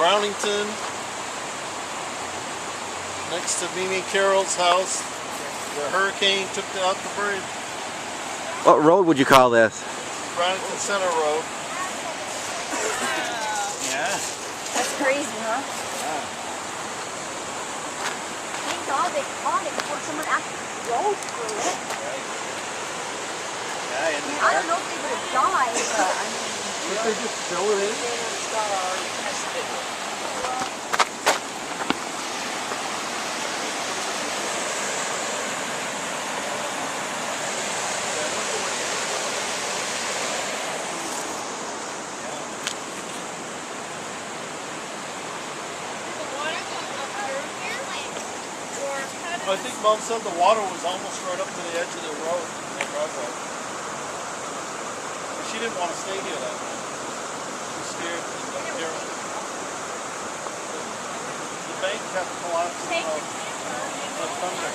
Brownington, next to Mimi Carroll's house. The hurricane took out the bridge. What road would you call this? Brownington Center Road. Yeah. That's crazy, huh? Yeah. Thank God they caught it before someone actually drove through it. Yeah, I mean, I don't know if they would have died, but I mean... Did they just fill it in? I think Mom said the water was almost right up to the edge of the road in their driveway. But she didn't want to stay here that night. She was scared of Carol. The bank kept collapsing of the thunder.